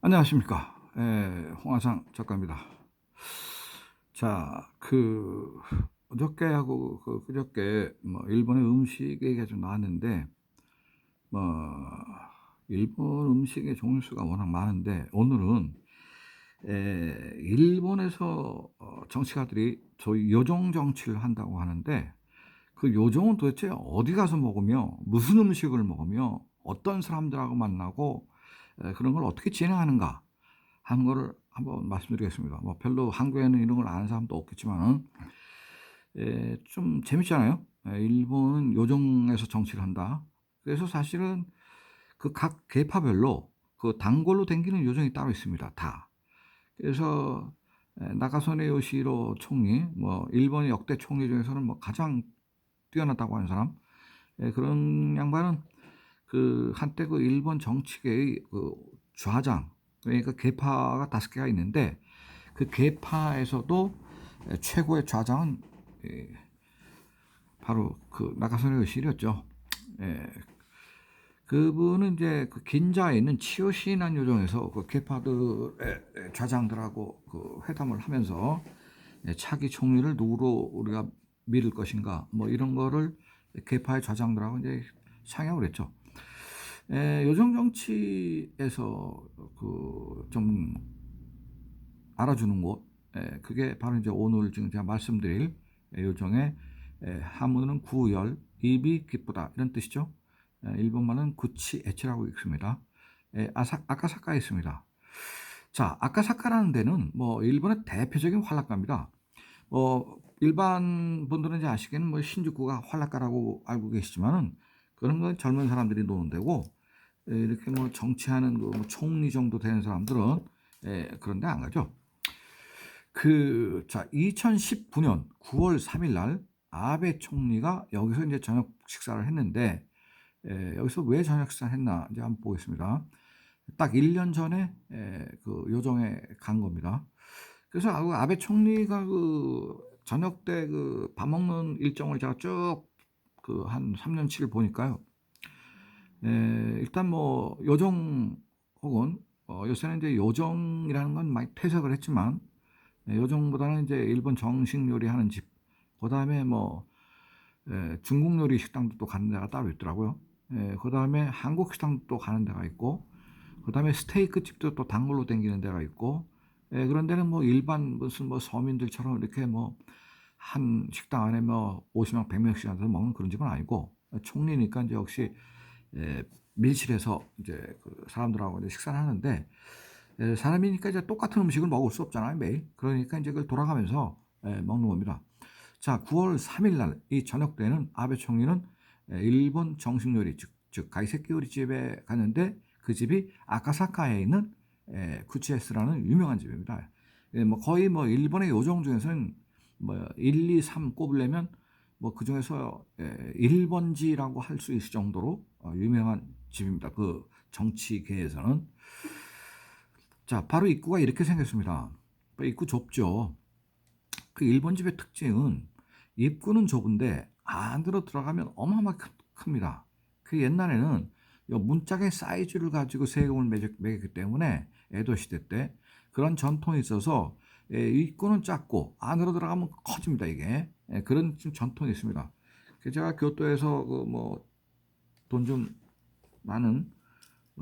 안녕하십니까. 홍화상 작가입니다. 자, 어저께하고 그저께 일본의 음식 얘기가 좀 나왔는데, 뭐 일본 음식의 종류수가 워낙 많은데, 오늘은 일본에서 정치가들이 저희 요정 정치를 한다고 하는데, 그 요정은 도대체 어디 가서 먹으며 무슨 음식을 먹으며 어떤 사람들하고 만나고 그런 걸 어떻게 진행하는가 하는 거를 한번 말씀드리겠습니다. 뭐 별로 한국에는 이런 걸 아는 사람도 없겠지만 좀 재밌잖아요. 일본은 요정에서 정치를 한다. 그래서 사실은 그 각 계파별로 그 단골로 댕기는 요정이 따로 있습니다. 다. 그래서 나카소네 요시히로 총리, 뭐 일본의 역대 총리 중에서는 뭐 가장 뛰어났다고 하는 사람, 그런 양반은 그 한때 그 일본 정치계의 그 좌장, 그러니까 계파가 5개가 있는데 그 계파에서도 최고의 좌장은 바로 그 나카소네 요시히로였죠. 예, 그분은 이제 그 긴자에 있는 치요시난 요정에서 그 계파들의 좌장들하고 그 회담을 하면서 차기 총리를 누구로 우리가 밀을 것인가 뭐 이런 거를 계파의 좌장들하고 이제 상의하고 그랬죠. 요정 정치에서 그 좀 알아주는 곳, 그게 바로 이제 오늘 지금 제가 말씀드릴 요정의 하문은 구열, 입이 기쁘다 이런 뜻이죠. 일본말은 구치 에치라고 읽습니다. 아카사카에 있습니다. 자, 아카사카라는 데는 뭐 일본의 대표적인 환락가입니다. 일반 분들은 이제 아시기에는 뭐 신주쿠가 환락가라고 알고 계시지만은 그런 건 젊은 사람들이 노는 데고, 이렇게 뭐 정치하는 그뭐 총리 정도 되는 사람들은 그런 데 안 가죠. 자, 2019년 9월 3일 날 아베 총리가 여기서 이제 저녁 식사를 했는데, 여기서 왜 저녁 식사를 했나 이제 한번 보겠습니다. 딱 1년 전에 그 요정에 간 겁니다. 그래서 아베 총리가 그 저녁 때 그 밥 먹는 일정을 제가 쭉 그 한 3년치를 보니까요. 일단 뭐 요정 혹은 요새는 이제 요정이라는 건 많이 퇴색을 했지만, 요정보다는 이제 일본 정식 요리하는 집, 그다음에 뭐 중국 요리 식당도 또 가는 데가 따로 있더라고요. 그다음에 한국 식당도 또 가는 데가 있고, 그다음에 스테이크 집도 또 단골로 땡기는 데가 있고, 그런 데는 뭐 일반 무슨 뭐 서민들처럼 이렇게 뭐 한 식당 안에 뭐 50명, 100명씩 앉아서 먹는 그런 집은 아니고, 총리니까 이제 역시 밀실에서 이제 그 사람들하고 이제 식사를 하는데, 사람이니까 이제 똑같은 음식을 먹을 수 없잖아요, 매일. 그러니까 이제 그걸 돌아가면서 먹는 겁니다. 자, 9월 3일 날 이 저녁 때는 아베 총리는 일본 정식 요리, 즉 가이세키 요리집에 갔는데, 그 집이 아카사카에 있는 쿠치에스라는 유명한 집입니다. 뭐 거의 뭐 일본의 요정 중에서는 뭐 1, 2, 3 꼽으려면 뭐 그 중에서 1번지라고 할 수 있을 정도로 유명한 집입니다. 그 정치계에서는. 자, 바로 입구가 이렇게 생겼습니다. 입구 좁죠. 그 일본 집의 특징은 입구는 좁은데 안으로 들어가면 어마어마하게 큽니다. 그 옛날에는 문짝의 사이즈를 가지고 세금을 매겼기 때문에 에도 시대 때 그런 전통이 있어서 입구는 작고 안으로 들어가면 커집니다, 이게. 그런 좀 전통이 있습니다. 제가 교토에서 그 뭐 돈 좀 많은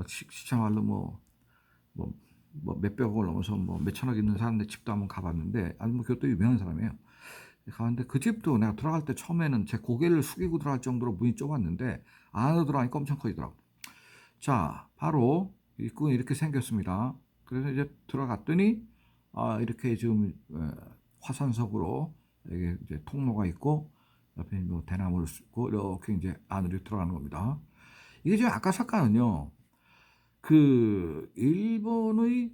시차말로 뭐, 몇백억을 넘어서 뭐 몇천억 있는 사람들 집도 한번 가봤는데, 아주 뭐 그것도 유명한 사람이에요. 가는데 그 집도 내가 들어갈 때 처음에는 제 고개를 숙이고 들어갈 정도로 문이 좁았는데 안으로 들어가니까 엄청 커지더라고. 자, 바로 입구는 이렇게 생겼습니다. 그래서 이제 들어갔더니 이렇게 지금 화산석으로 이게 이제 통로가 있고, 옆에 뭐 대나무를 쓰고 이렇게 이제 안으로 들어가는 겁니다. 이게 지금 아카사카는요, 그 일본의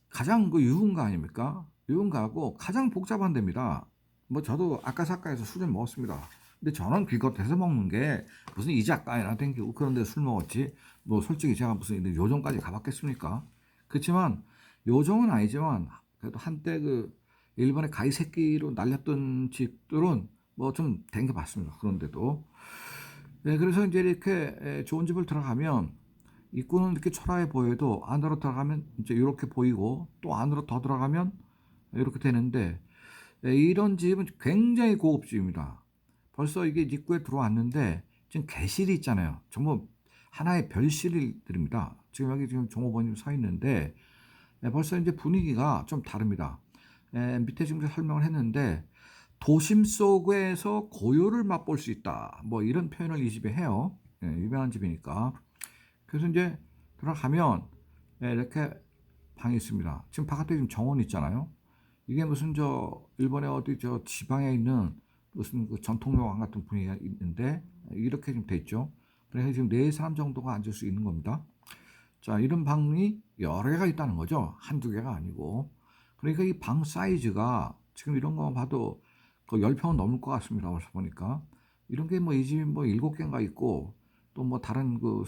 가장 그 유흥가 아닙니까? 유흥가고 가장 복잡한 데입니다. 뭐 저도 아카사카에서 술 좀 먹었습니다. 근데 저는 기껏해서 먹는 게 무슨 이자카야나 땡기고 그런 데 술 먹었지, 뭐 솔직히 제가 무슨 요정까지 가봤겠습니까? 그렇지만 요정은 아니지만 그래도 한때 그 일본의 가이새끼로 날렸던 집들은 뭐 좀 댕겨봤습니다. 그런데도. 네, 그래서 이제 이렇게 좋은 집을 들어가면 입구는 이렇게 초라해 보여도 안으로 들어가면 이제 이렇게 보이고 또 안으로 더 들어가면 이렇게 되는데 이런 집은 굉장히 고급집입니다. 벌써 이게 입구에 들어왔는데 지금 개실이 있잖아요. 전부 하나의 별실들입니다. 지금 여기 지금 종업원님 서 있는데 벌써 이제 분위기가 좀 다릅니다. 밑에 지금 설명을 했는데 도심 속에서 고요를 맛볼 수 있다. 뭐 이런 표현을 이 집에 해요. 유명한 집이니까. 그래서 이제 들어가면 이렇게 방이 있습니다. 지금 바깥에 지금 정원 있잖아요. 이게 무슨 저 일본의 어디 저 지방에 있는 무슨 그 전통요강 같은 분위기가 있는데 이렇게 좀 돼 있죠. 그래서 지금 네 사람 정도가 앉을 수 있는 겁니다. 자, 이런 방이 여러 개가 있다는 거죠. 한두 개가 아니고. 그러니까 이 방 사이즈가 지금 이런 거 봐도 그 10평은 넘을 것 같습니다. 벌써 보니까. 이런 게 뭐 이 집이 뭐 7개인가 있고 또 뭐 다른 그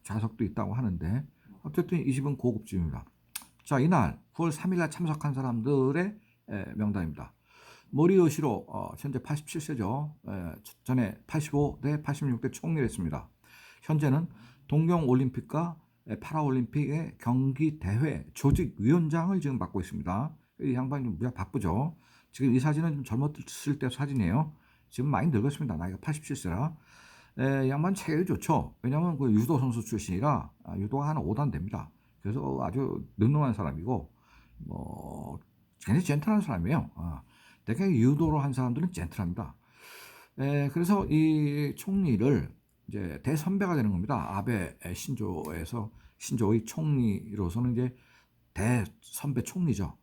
좌석도 있다고 하는데 어쨌든 이 집은 고급집입니다. 자, 이날 9월 3일 날 참석한 사람들의 명단입니다. 모리요시로 현재 87세죠. 전에 85 대 86대 총리를 했습니다. 현재는 동경올림픽과 파라올림픽의 경기대회 조직위원장을 지금 맡고 있습니다. 이 양반이 무지하게 바쁘죠. 지금 이 사진은 좀 젊었을 때 사진이에요. 지금 많이 늙었습니다. 나이가 87세라. 양반 체격이 좋죠. 왜냐하면 그 유도 선수 출신이라 유도가 한 5단 됩니다. 그래서 아주 늠름한 사람이고 뭐 굉장히 젠틀한 사람이에요. 되게 유도로 한 사람들은 젠틀합니다. 그래서 이 총리를 이제 대선배가 되는 겁니다. 아베 신조의 총리로서는 이제 대선배 총리죠.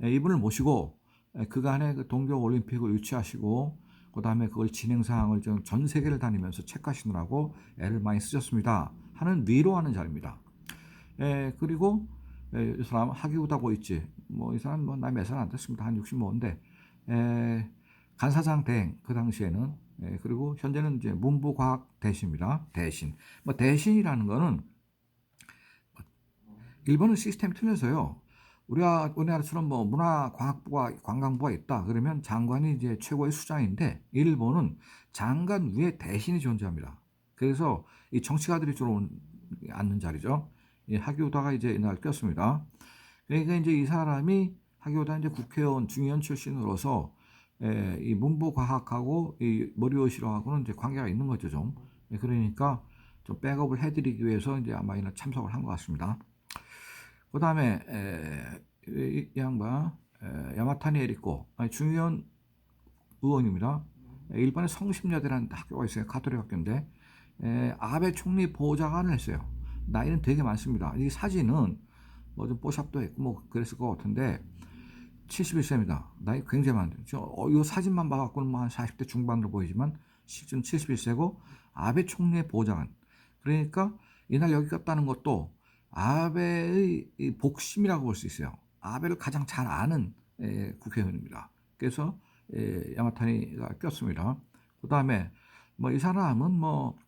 이분을 모시고 그간의 그 동경 올림픽을 유치하시고 그 다음에 그걸 진행 사항을 좀 전 세계를 다니면서 체크하시느라고 애를 많이 쓰셨습니다. 하는 위로하는 자리입니다. 그리고 이 사람 하기우다 고있지. 뭐 이 사람 뭐 나이 몇 살 안 됐습니다. 한 65인데 간사장 대행 그 당시에는 그리고 현재는 이제 문부과학 대신입니다. 대신 뭐 대신이라는 거는 일본은 시스템이 틀려서요. 우리나라처럼 뭐 문화과학부와 관광부가 있다 그러면 장관이 이제 최고의 수장인데 일본은 장관 위에 대신이 존재합니다. 그래서 이 정치가들이 주로 앉는 자리죠. 이 하기우다가 이제 이날 꼈습니다. 그러니까 이제 이 사람이 하기우다 이제 국회의원 중의원 출신으로서 이 문부과학하고 이 모리오시로하고는 이제 관계가 있는 거죠 좀. 그러니까 좀 백업을 해드리기 위해서 이제 아마 이날 참석을 한 것 같습니다. 그 다음에 이 양반 야마타니 에리코 중의원 의원입니다. 일본의 성심여대라는 학교가 있어요. 가톨릭 학교인데 아베 총리 보좌관을 했어요. 나이는 되게 많습니다. 이 사진은 뭐 좀 뽀샵도 했고 뭐 그랬을 것 같은데 71세입니다. 나이 굉장히 많은데 이 사진만 봐갖고는 뭐 한 40대 중반으로 보이지만 실제는 71세고 아베 총리의 보좌관. 그러니까 이날 여기 갔다는 것도 아베의 복심이라고 볼 수 있어요. 아베를 가장 잘 아는 국회의원입니다. 그래서 야마타니가 꼈습니다. 그 다음에 뭐 이 사람은 뭐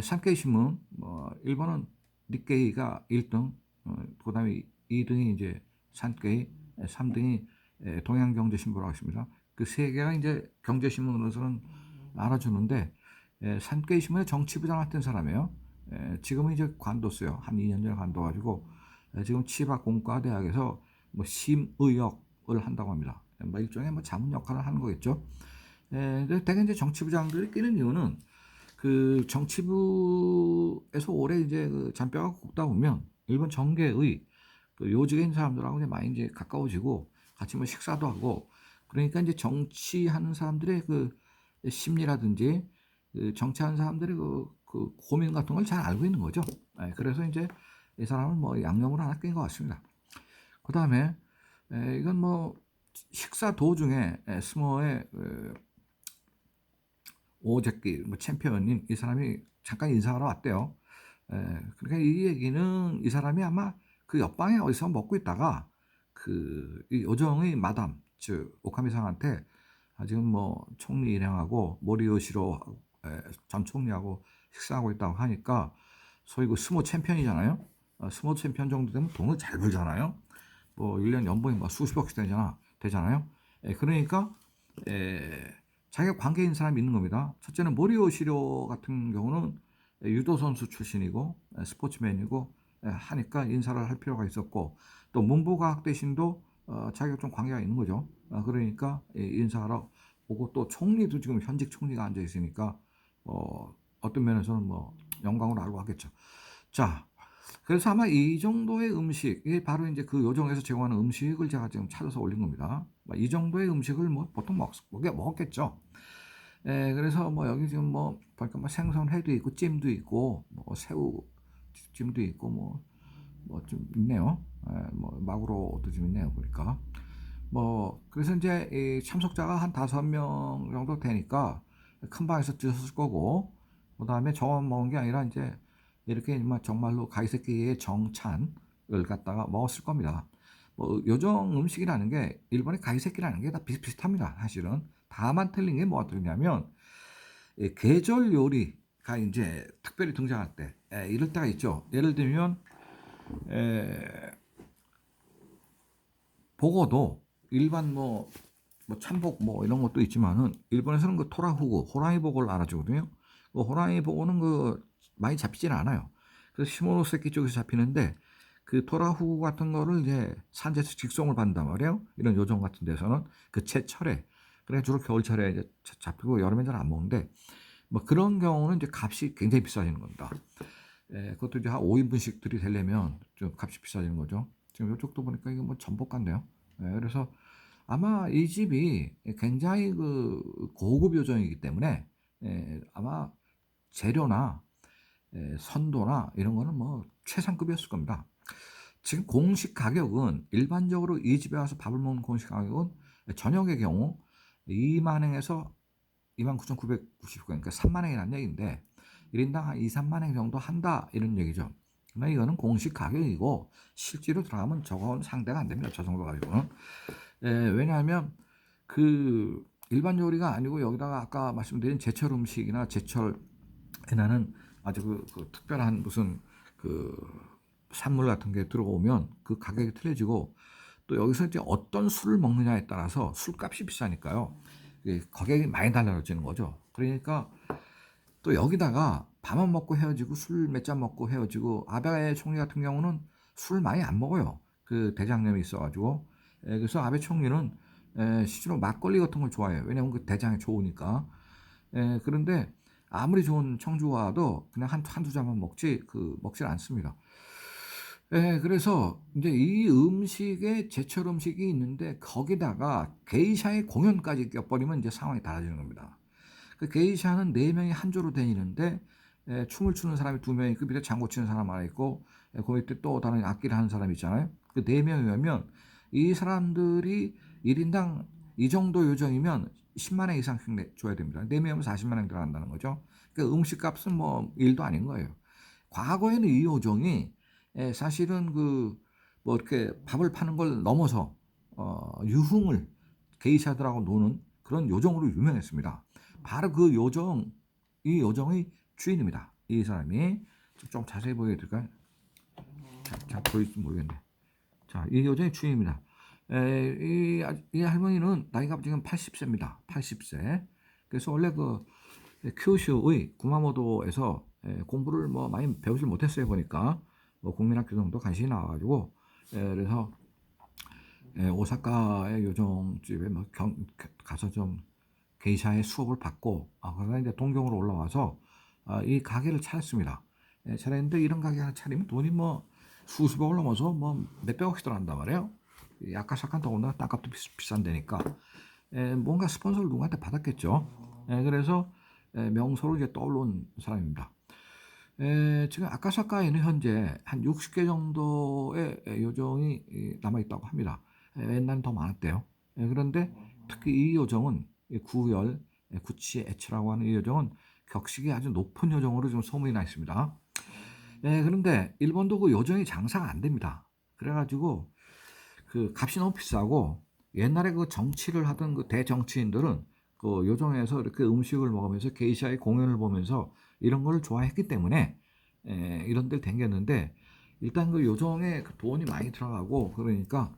산케이 신문, 뭐 일본은 니케이가 1등, 그 다음에 2등이 이제 산케이, 3등이 동양경제신보라고 있습니다. 그 세 개가 이제 경제신문으로서는 알아주는데 산케이 신문의 정치부장 했던 사람이에요. 지금은 이제 관뒀어요. 한 2년 전에 관둬가지고 지금 치바 공과대학에서 뭐 심의역을 한다고 합니다. 뭐 일종의 뭐 자문 역할을 하는 거겠죠. 대개 이제 정치부장들이 끼는 이유는 그 정치부에서 오래 이제 그 잔뼈가 굵다 보면 일본 정계의 그 요직에 있는 사람들하고 이제 많이 이제 가까워지고 같이 뭐 식사도 하고 그러니까 이제 정치하는 사람들의 그 심리라든지 그 정치하는 사람들의 그 고민 같은 걸 잘 알고 있는 거죠. 그래서 이제 이 사람은 뭐 양념을 하나 낀 것 같습니다. 그 다음에 이건 뭐 식사 도중에 스모의 오제키 뭐 챔피언인 이 사람이 잠깐 인사하러 왔대요. 그러니까 이 얘기는 이 사람이 아마 그 옆방에 어디서 먹고 있다가 이 요정의 마담 즉 오카미상한테 지금 뭐 총리 일행하고 모리요시로 전 총리하고 식사하고 있다고 하니까 소위 그 스모 챔피언이잖아요. 스모 챔피언 정도 되면 돈을 잘 벌잖아요. 뭐 1년 연봉이 뭐 수십억씩 되잖아요. 그러니까 자기가 관계 있는 사람이 있는 겁니다. 첫째는 모리오시로 같은 경우는 유도 선수 출신이고 스포츠맨이고 하니까 인사를 할 필요가 있었고, 또 문부과학 대신도 자기가 좀 관계가 있는 거죠. 그러니까 인사하러 오고, 또 총리도 지금 현직 총리가 앉아 있으니까 어떤 면에서는 뭐 영광으로 알고 하겠죠. 자, 그래서 아마 이 정도의 음식, 이게 바로 이제 그 요정에서 제공하는 음식을 제가 지금 찾아서 올린 겁니다. 이 정도의 음식을 뭐 보통 먹었겠죠. 그래서 뭐 여기 지금 뭐 보니까 뭐 생선회도 있고 찜도 있고 뭐 새우 찜도 있고 뭐 좀 있네요. 뭐 마구로도 좀 있네요 보니까. 뭐 그래서 이제 이 참석자가 한 5명 정도 되니까 큰 방에서 드셨을 거고, 그 다음에 저만 먹은 게 아니라 이제 이렇게 정말로 가이세키의 정찬을 갖다가 먹었을 겁니다. 뭐 요정 음식이라는 게 일본의 가이세키라는 게 다 비슷비슷합니다. 사실은 다만 틀린 게 뭐가 들냐면 계절 요리가 이제 특별히 등장할 때 이럴 때가 있죠. 예를 들면 보고도 일반 뭐 참복 뭐 이런 것도 있지만은 일본에서는 그 토라후구 호랑이 보고를 알아주거든요. 그 호랑이 보고는 그 많이 잡히지는 않아요. 그래서 시모노세키 쪽에서 잡히는데, 그 토라후구 같은 거를 이제 산지에서 직송을 받는단 말이에요. 이런 요정 같은 데서는 그 채철에, 그래 주로 겨울철에 이제 잡히고 여름엔 잘 안 먹는데, 뭐 그런 경우는 이제 값이 굉장히 비싸지는 겁니다. 그것도 이제 한 5인분씩들이 되려면 좀 값이 비싸지는 거죠. 지금 이쪽도 보니까 이게 뭐 전복 같네요. 그래서 아마 이 집이 굉장히 그 고급 요정이기 때문에 아마 재료나 선도나 이런 거는 뭐 최상급이었을 겁니다. 지금 공식 가격은, 일반적으로 이 집에 와서 밥을 먹는 공식 가격은 저녁의 경우 2만 원에서 29,990원, 그러니까 3만 원이라는 얘기인데 1인당 한 2, 3만 원 정도 한다 이런 얘기죠. 그러나 이거는 공식 가격이고 실제로 들어가면 저거는 상대가 안 됩니다. 저 정도 가격은. 왜냐하면 그 일반 요리가 아니고 여기다가 아까 말씀드린 제철 음식이나 제철에는 아주 그 특별한 무슨 그 산물 같은 게 들어오면 그 가격이 틀려지고, 또 여기서 이제 어떤 술을 먹느냐에 따라서 술값이 비싸니까요. 가격이 많이 달라지는 거죠. 그러니까 또 여기다가 밥만 먹고 헤어지고 술 몇 잔 먹고 헤어지고, 아베 총리 같은 경우는 술 많이 안 먹어요. 그 대장염이 있어가지고. 그래서 아베 총리는 실제로 막걸리 같은 걸 좋아해요. 왜냐면 그 대장에 좋으니까. 그런데 아무리 좋은 청주와도 그냥 한두 잔만 먹질 않습니다. 그래서 이제 이 음식에 제철 음식이 있는데 거기다가 게이샤의 공연까지 껴버리면 이제 상황이 달라지는 겁니다. 그 게이샤는 4명이 한 조로 다니는데 춤을 추는 사람이 2명이, 그 밑에 장구 치는 사람 하나 있고 그 밑에 또 다른 악기를 하는 사람이 있잖아요. 그 4명이면 이 사람들이 1인당 이 정도 요정이면 10만 원 이상씩 줘야 됩니다. 4명이면 40만 원 들어간다는 거죠. 그 음식값은 뭐 일도 아닌 거예요. 과거에는 이 요정이 사실은 뭐 이렇게 밥을 파는 걸 넘어서 유흥을 게이샤들하고 노는 그런 요정으로 유명했습니다. 바로 이 요정의 주인입니다. 이 사람이 좀 자세히 보여드릴까요? 잘 보일지 모르겠네. 자, 이 요정의 주인입니다. 이 할머니는 나이가 지금 80세입니다. 80세. 그래서 원래 그 큐슈의 구마모도에서 공부를 뭐 많이 배우질 못했어요. 보니까 뭐 국민학교 정도 간신히 나와가지고 그래서 오사카의 요정집에 뭐 가서 좀 게이샤의 수업을 받고, 그러다 이제 동경으로 올라와서 이 가게를 차렸습니다. 차렸는데 이런 가게 하나 차리면 돈이 뭐 수십억을 넘어서 뭐 몇백억씩 들어간단 말이에요. 아까사카 더군다나 땅값도 비싼데니까 뭔가 스폰서를 누구한테 받았겠죠. 그래서 명소로 이제 떠올른 사람입니다. 지금 아카사카에는 현재 한 60개 정도의 요정이 남아있다고 합니다. 옛날엔 더 많았대요. 그런데 특히 이 요정은 구열, 구치 에츠라고 하는 이 요정은 격식이 아주 높은 요정으로 좀 소문이 나 있습니다. 그런데 일본도 그 요정이 장사가 안 됩니다. 그래가지고 그 값이 너무 비싸고, 옛날에 그 정치를 하던 그 대정치인들은 그 요정에서 이렇게 음식을 먹으면서 게이샤의 공연을 보면서 이런 걸 좋아했기 때문에 이런 데를 댕겼는데, 일단 그 요정에 그 돈이 많이 들어가고 그러니까,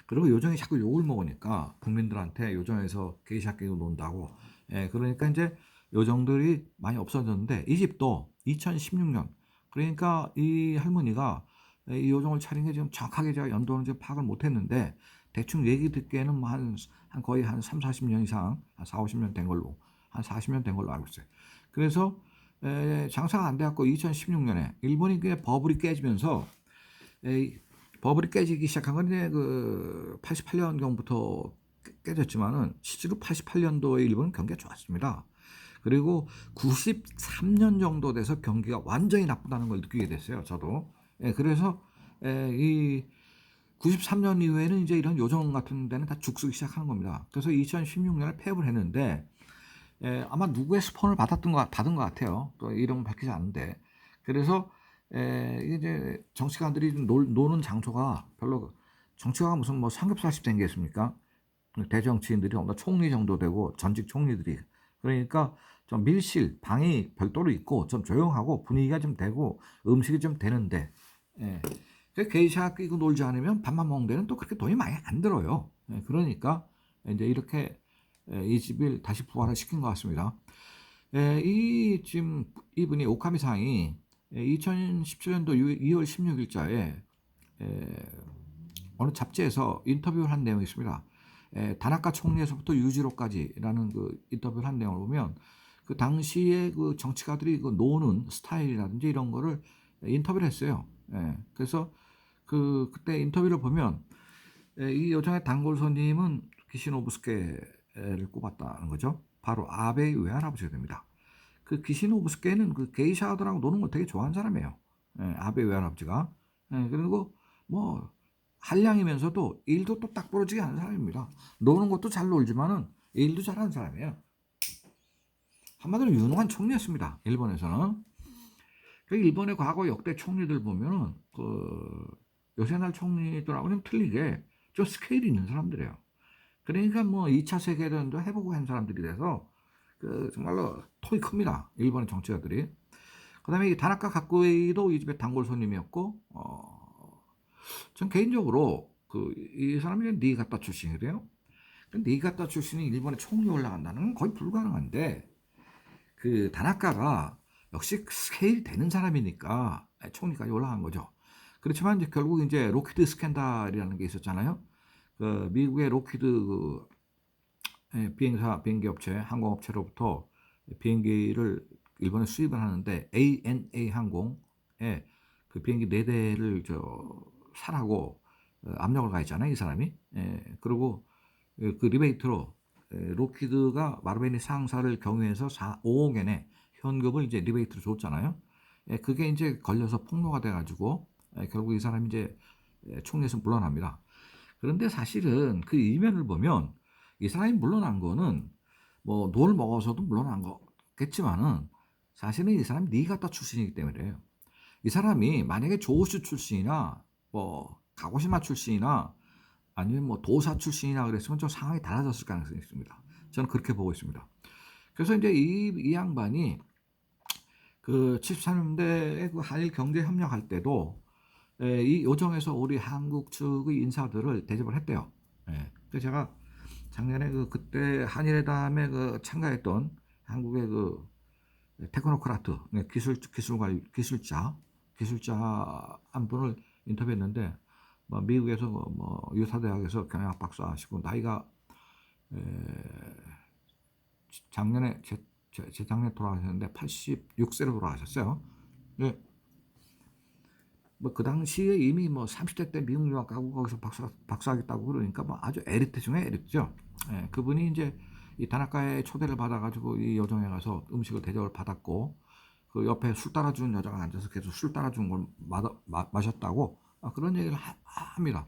그리고 요정이 자꾸 욕을 먹으니까 국민들한테 요정에서 게이샤 끼고 논다고. 그러니까 이제 요정들이 많이 없어졌는데 이 집도 2016년, 그러니까 이 할머니가 이 요정을 차린 게 지금 정확하게 제가 연도는 지금 파악을 못했는데 대충 얘기 듣기에는 뭐 한 거의 한 3, 40년 이상, 한 4, 50년 된 걸로, 한 40년 된 걸로 알고 있어요. 그래서 장사가 안 돼갖고 2016년에 일본이 그 버블이 깨지면서 버블이 깨지기 시작한 건 이제 그 88년경부터 깨졌지만은 실제로 88년도에 일본은 경기가 좋았습니다. 그리고 93년 정도 돼서 경기가 완전히 나쁘다는 걸 느끼게 됐어요. 저도. 그래서 이 93년 이후에는 이제 이런 요정 같은 데는 다 죽쓰기 시작하는 겁니다. 그래서 2016년에 폐업을 했는데 아마 누구의 스폰을 받은 것 같아요. 또 이름은 밝히지 않는데. 그래서 이제 정치가들이 노는 장소가 별로, 정치가가 무슨 뭐 삼겹살집 된 게 있습니까? 대정치인들이 없나 총리 정도 되고 전직 총리들이, 그러니까 좀 밀실 방이 별도로 있고 좀 조용하고 분위기가 좀 되고 음식이 좀 되는데, 게이샤 끼고 놀지 않으면 밥만 먹는 데는 또 그렇게 돈이 많이 안 들어요. 그러니까 이제 이렇게 이 집을 다시 부활을 시킨 것 같습니다. 이 지금 이분이 오카미상이 2017년도 2월 16일자에 어느 잡지에서 인터뷰를 한 내용이 있습니다. 다나카 총리에서부터 유지로까지라는 그 인터뷰를 한 내용을 보면 그 당시에 그 정치가들이 그 노는 스타일이라든지 이런 거를 인터뷰를 했어요. 그래서 그때 인터뷰를 보면 이 요정의 단골 손님은 기시노부스케를 꼽았다는 거죠. 바로 아베의 외할아버지가 됩니다. 그 기시노부스케는 그 게이샤들하고 노는 걸 되게 좋아하는 사람이에요. 아베 외할아버지가. 그리고 뭐 한량이면서도 일도 또 딱 부러지게 하는 사람입니다. 노는 것도 잘 놀지만은 일도 잘하는 사람이에요. 한마디로 유능한 총리였습니다. 일본에서는. 그 일본의 과거 역대 총리들 보면은 그 요새날 총리들하고 좀 틀리게 좀 스케일이 있는 사람들이에요. 그러니까 뭐 2차 세계대전도 해보고 한 사람들이 돼서 그 정말로 톡이 큽니다. 일본의 정치가들이. 그다음에 이 다나카 가쿠에이도 이 집의 단골 손님이었고, 전 개인적으로 그 이 사람이 니가타 출신이래요. 니가타 출신이 일본에 총리 올라간다는 건 거의 불가능한데, 그 다나카가 역시 스케일 되는 사람이니까 총리까지 올라간 거죠. 그렇지만 이제 결국 이제 로키드 스캔들이라는 게 있었잖아요. 그 미국의 로키드 그 비행기 업체, 항공업체로부터 비행기를 일본에 수입을 하는데 ANA 항공에 그 비행기 4대를 사라고 압력을 가했잖아요, 이 사람이. 그리고 그 리베이트로 로키드가 마르베니 상사를 경유해서 5억 엔의 현금을 이제 리베이트로 줬잖아요. 그게 이제 걸려서 폭로가 돼가지고 결국 이 사람이 이제 총리에서 물러납니다. 그런데 사실은 그 이면을 보면 이 사람이 물러난 거는 뭐 돈을 먹어서도 물러난 거겠지만은 사실은 이 사람이 니가타 출신이기 때문에요. 이 사람이 만약에 조슈 출신이나 뭐 가고시마 출신이나 아니면 뭐 도사 출신이나 그랬으면 좀 상황이 달라졌을 가능성이 있습니다. 저는 그렇게 보고 있습니다. 그래서 이제 이 양반이 그 73년대에 그 한일 경제 협력할 때도 이 요정에서 우리 한국 측의 인사들을 대접을 했대요. 그래서 제가 작년에 그때 한일회담에 참가했던 한국의 그 테크노크라트 기술자 한 분을 인터뷰했는데, 뭐 미국에서 뭐 유타대학에서 경영학 박사 하시고 나이가 작년에 재작년에 돌아가셨는데 86세로 돌아가셨어요. 네. 뭐 그 당시에 이미 뭐 30대 때 미국 유학 가고 거기서 박사하겠다고 그러니까 뭐 아주 에리트 중에 에리트죠. 그분이 이제 이 다나카의 초대를 받아가지고 이 여정에 가서 음식을 대접을 받았고, 그 옆에 술 따라주는 여자가 앉아서 계속 술 따라주는 걸 마셨다고 그런 얘기를 합니다.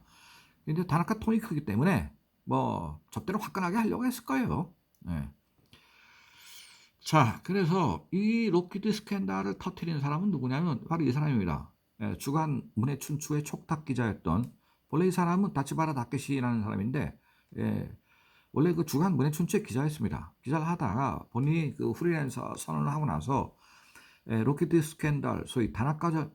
근데 다나카 톤이 크기 때문에 뭐 접대를 화끈하게 하려고 했을 거예요. 자, 그래서 이 로키드 스캔들을 터뜨린 사람은 누구냐면 바로 이 사람입니다. 주간 문해 춘추의 촉탁 기자였던, 원래 이 사람은 다치바라 다케시라는 사람인데 원래 그 주간 문해 춘추의 기자였습니다. 기자를 하다가 본인이 그 프리랜서 선언을 하고 나서 로키드 스캔들, 소위 다나카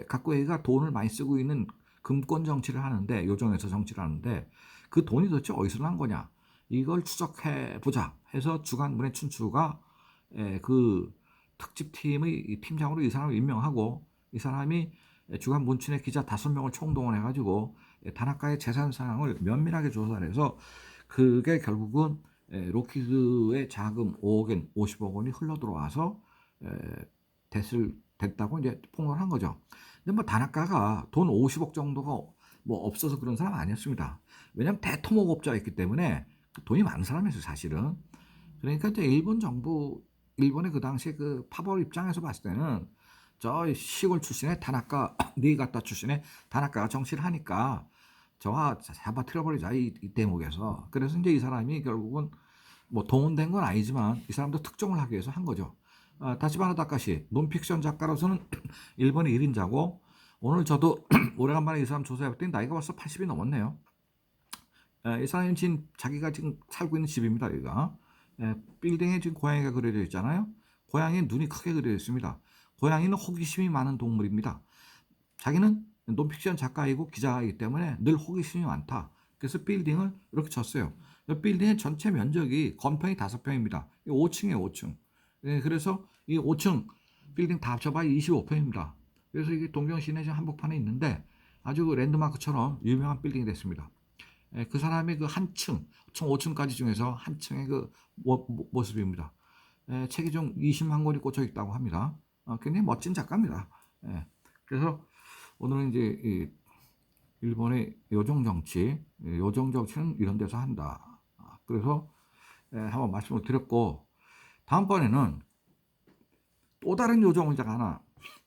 가쿠에이가 돈을 많이 쓰고 있는 금권 정치를 하는데, 요정에서 정치를 하는데 그 돈이 도대체 어디서 난 거냐, 이걸 추적해 보자 해서 주간 문해 춘추가 그 특집팀의 이 팀장으로 이 사람을 임명하고 이 사람이 주간 문춘의 기자 5명을 총동원해가지고 다나카의 재산 상황을 면밀하게 조사를 해서 그게 결국은 록히드의 자금 5억 엔, 50억 원이 흘러 들어와서 됐다고 이제 폭로를 한 거죠. 근데 뭐 다나카가 돈 50억 정도가 뭐 없어서 그런 사람 아니었습니다. 왜냐하면 대토목업자였기 때문에 돈이 많은 사람이었어요, 사실은. 그러니까 이제 일본 정부, 일본의 그 당시에 그 파벌 입장에서 봤을 때는 저 시골 출신의 다나카, 니가타 출신의 다나카가 정치를 하니까 저와 잡아 틀어버리자 이 대목에서. 그래서 이제 이 사람이 결국은 뭐 동원된 건 아니지만 이 사람도 특종을 하기 위해서 한 거죠. 다치바나 다카시 논픽션 작가로서는 일본의 1인자고 오늘 저도 오래간만에 이 사람 조사해봤더니 나이가 벌써 80이 넘었네요. 이 사람이 지금 자기가 지금 살고 있는 집입니다. 여기가 빌딩에 지금 고양이가 그려져 있잖아요. 고양이는 눈이 크게 그려져 있습니다. 고양이는 호기심이 많은 동물입니다. 자기는 논픽션 작가이고 기자이기 때문에 늘 호기심이 많다. 그래서 빌딩을 이렇게 쳤어요. 이 빌딩의 전체 면적이 건평이 5평입니다. 5층이에요, 5층. 그래서 이 5층 빌딩 다 합쳐봐야 25평입니다. 그래서 이게 동경 시내 한복판에 있는데 아주 그 랜드마크처럼 유명한 빌딩이 됐습니다. 그 사람의 그 한 층, 총 5층까지 중에서 한 층의 그 모습입니다. 책이 좀 20만 권이 꽂혀 있다고 합니다. 굉장히 멋진 작가입니다. 그래서 오늘은 이제 이 일본의 요정 정치는 이런 데서 한다. 그래서 한번 말씀을 드렸고 다음번에는 또 다른 요정의자가 하나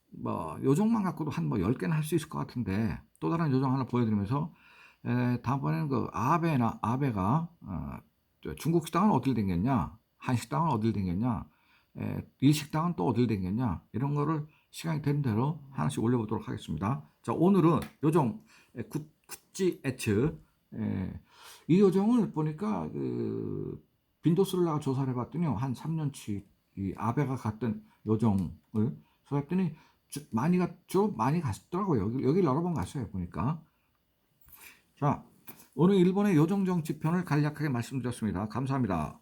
뭐 요정만 갖고도 한 뭐 10개는 할 수 있을 것 같은데 또 다른 요정 하나 보여드리면서 다음번에는 그 아베가 중국 식당은 어딜 댕겼냐, 한식당은 어딜 댕겼냐, 일식당은 또 어딜 댕겼냐 이런 거를 시간이 되는 대로 하나씩 올려보도록 하겠습니다. 자, 오늘은 요정 구찌 에츠 이 요정을 보니까 그 빈도수를 나가 조사를 해봤더니 한 3년치 이 아베가 갔던 요정을 조사했더니 좀 많이 갔더라고요. 여기 여러 번 갔어요 보니까. 자, 오늘 일본의 요정 정치편을 간략하게 말씀드렸습니다. 감사합니다.